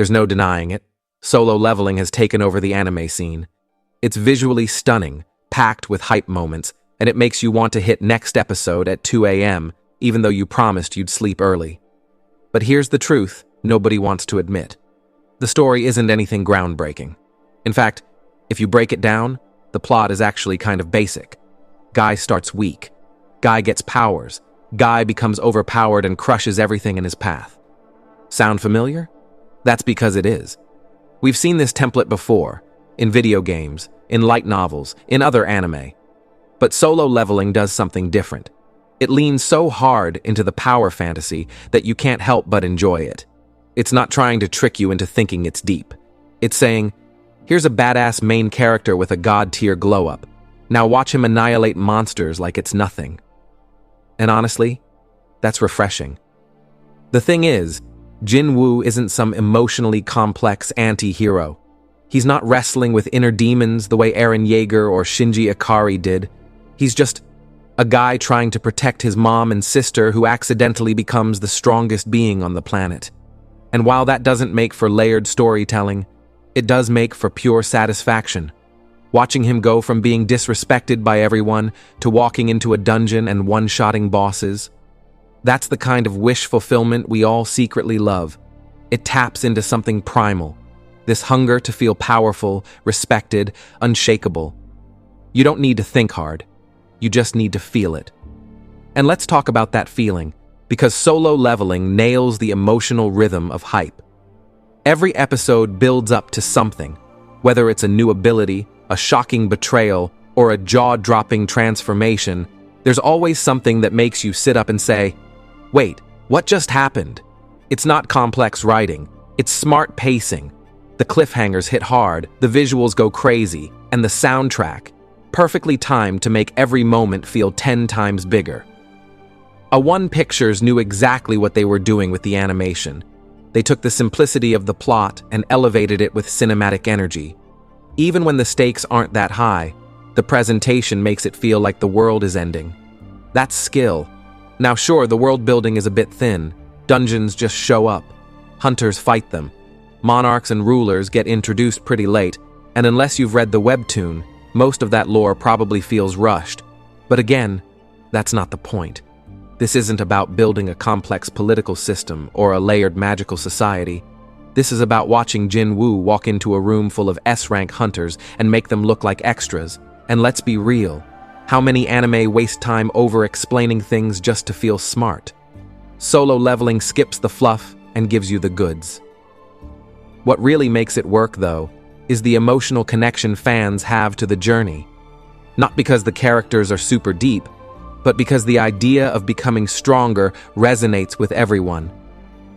There's no denying it. Solo Leveling has taken over the anime scene. It's visually stunning, packed with hype moments, and it makes you want to hit next episode at 2 a.m., even though you promised you'd sleep early. But here's the truth nobody wants to admit. The story isn't anything groundbreaking. In fact, if you break it down, the plot is actually kind of basic. Guy starts weak. Guy gets powers. Guy becomes overpowered and crushes everything in his path. Sound familiar? That's because it is. We've seen this template before, in video games, in light novels, in other anime. But Solo Leveling does something different. It leans so hard into the power fantasy that you can't help but enjoy it. It's not trying to trick you into thinking it's deep. It's saying, here's a badass main character with a god-tier glow-up. Now watch him annihilate monsters like it's nothing. And honestly, that's refreshing. The thing is, Jin-Woo isn't some emotionally complex anti-hero. He's not wrestling with inner demons the way Eren Yeager or Shinji Ikari did. He's just a guy trying to protect his mom and sister who accidentally becomes the strongest being on the planet. And while that doesn't make for layered storytelling, it does make for pure satisfaction. Watching him go from being disrespected by everyone to walking into a dungeon and one-shotting bosses. That's the kind of wish fulfillment we all secretly love. It taps into something primal, this hunger to feel powerful, respected, unshakable. You don't need to think hard. You just need to feel it. And let's talk about that feeling, because Solo Leveling nails the emotional rhythm of hype. Every episode builds up to something, whether it's a new ability, a shocking betrayal, or a jaw-dropping transformation. There's always something that makes you sit up and say, wait, what just happened? It's not complex writing, it's smart pacing. The cliffhangers hit hard, the visuals go crazy, and the soundtrack, perfectly timed to make every moment feel 10 times bigger. A1 Pictures knew exactly what they were doing with the animation. They took the simplicity of the plot and elevated it with cinematic energy. Even when the stakes aren't that high, the presentation makes it feel like the world is ending. That's skill. Now sure, the world building is a bit thin. Dungeons just show up. Hunters fight them. Monarchs and rulers get introduced pretty late, and unless you've read the Webtoon, most of that lore probably feels rushed. But again, that's not the point. This isn't about building a complex political system or a layered magical society. This is about watching Jin-Woo walk into a room full of S-rank hunters and make them look like extras. And let's be real, how many anime waste time over-explaining things just to feel smart? Solo Leveling skips the fluff and gives you the goods. What really makes it work, though, is the emotional connection fans have to the journey. Not because the characters are super deep, but because the idea of becoming stronger resonates with everyone.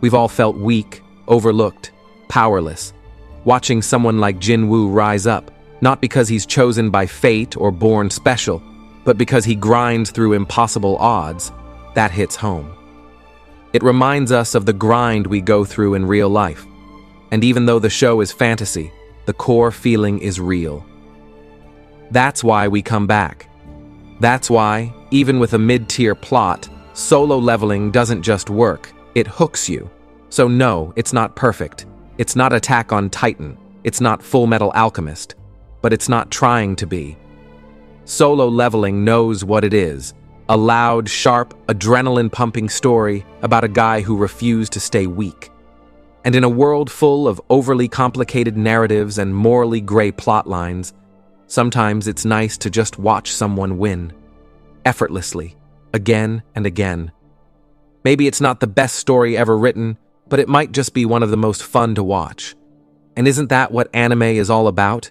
We've all felt weak, overlooked, powerless. Watching someone like Jin-Woo rise up, not because he's chosen by fate or born special, but because he grinds through impossible odds, that hits home. It reminds us of the grind we go through in real life. And even though the show is fantasy, the core feeling is real. That's why we come back. That's why, even with a mid-tier plot, Solo Leveling doesn't just work, it hooks you. So no, it's not perfect. It's not Attack on Titan. It's not Full Metal Alchemist. But it's not trying to be. Solo Leveling knows what it is. A loud, sharp, adrenaline-pumping story about a guy who refused to stay weak. And in a world full of overly complicated narratives and morally gray plot lines, sometimes it's nice to just watch someone win. Effortlessly. Again and again. Maybe it's not the best story ever written, but it might just be one of the most fun to watch. And isn't that what anime is all about?